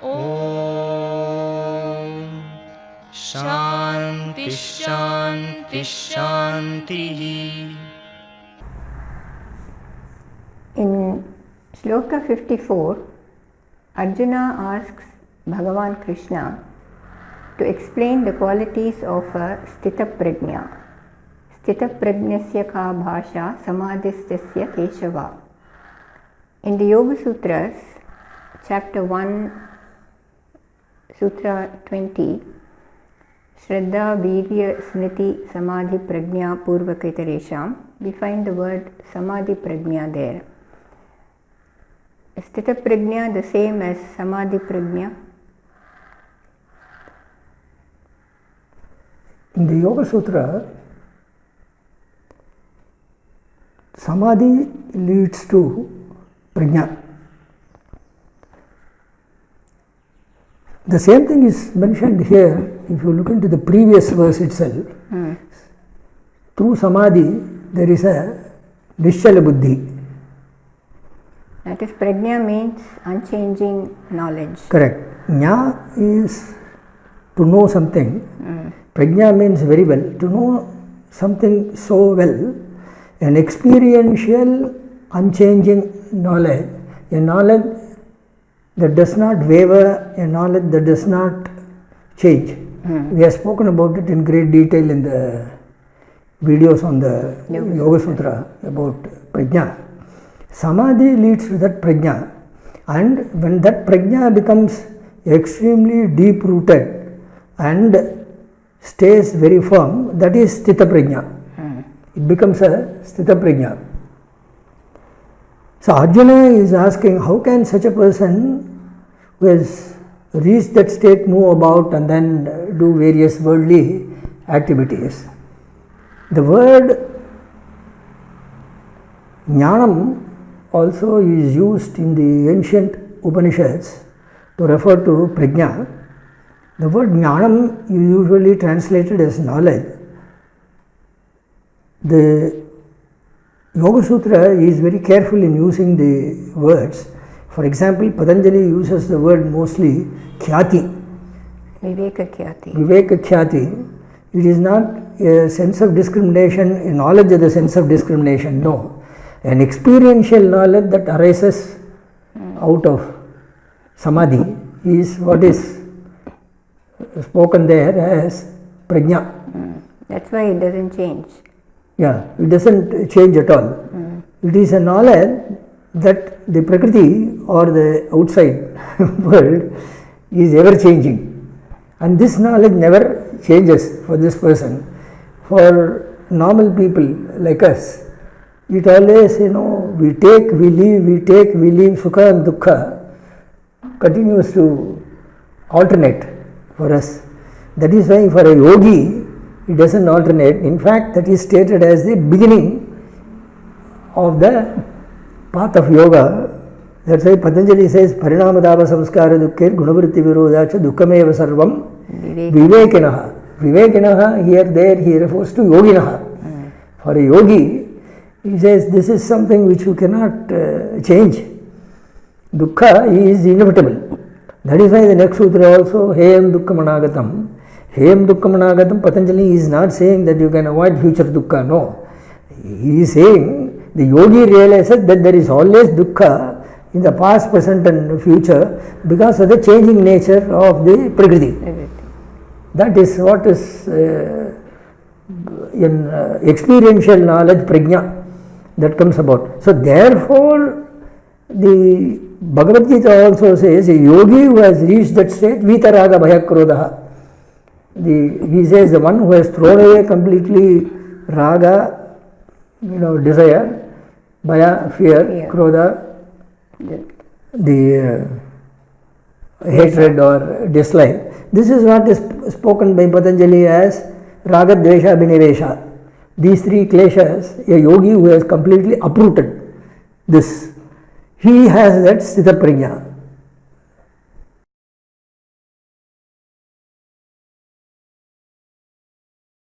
Om Shanti Shanti Shanti. In Shloka 54, Arjuna asks Bhagavan Krishna to explain the qualities of a Sthita Prajna. Sthita Prajnasya ka bhasha samadhistasya keshava. In the Yoga Sutras, chapter 1, Sutra 20, Shraddha Virya Smriti Samadhi Prajna Purvakaiteresham, we find the word Samadhi Prajna there. Is Sthita Prajna the same as Samadhi Prajna? In the Yoga Sutra, Samadhi leads to Prajna. The same thing is mentioned here if you look into the previous verse itself. Through Samadhi there is a Nischala Buddhi. That is, Prajna means unchanging knowledge. Correct. Jna is to know something. Prajna means very well. To know something so well, an experiential, unchanging knowledge, a knowledge that does not waver, a knowledge that does not change. We have spoken about it in great detail in the videos on the Yoga Sutra about Prajna. Samadhi leads to that Prajna, and when that Prajna becomes extremely deep rooted and stays very firm, that is Sthita Prajna. It becomes a Sthita Prajna. So Arjuna is asking, how can such a person who has reached that state move about and then do various worldly activities? The word Jnanam also is used in the ancient Upanishads to refer to Prajna. The word Jnanam is usually translated as knowledge. The Yoga Sutra is very careful in using the words. For example, Patanjali uses the word mostly Khyati. Viveka Khyati. Viveka Khyati. It is not a sense of discrimination, a knowledge of the sense of discrimination, no. An experiential knowledge that arises out of Samadhi is what is spoken there as Prajna. That's why it doesn't change. Yeah, it doesn't change at all. It is a knowledge that the Prakriti or the outside world is ever changing. And this knowledge never changes for this person. For normal people like us, it always, we take, we leave, we take, we leave, Sukha and Dukkha continues to alternate for us. That is why for a yogi, it doesn't alternate. In fact, that is stated as the beginning of the path of yoga. That's why Patanjali says, Parinamadava samskara dukkher gunavritti virodhacha dukkameva sarvam vivekinaha. Vivekinaha, here, there, he refers to yoginaha. For a yogi, he says, this is something which you cannot change. Dukkha is inevitable. That is why the next sutra also, Heyam Dukkhamanagatam. Heyam Dukkhamanagatam, Patanjali is not saying that you can avoid future Dukkha, no. He is saying the yogi realizes that there is always Dukkha in the past, present and future because of the changing nature of the Prakriti. That is what is in experiential knowledge, Prajna, that comes about. So therefore, the Bhagavad Gita also says a yogi who has reached that state, Vitaraga Bhayakrodaha. He says the one who has thrown away completely raga, desire, bhaya, fear, krodha, the hatred or dislike. This is what is spoken by Patanjali as raga, dvesha, abhinivesha. These three kleshas, a yogi who has completely uprooted this, he has that Sthita Prajna.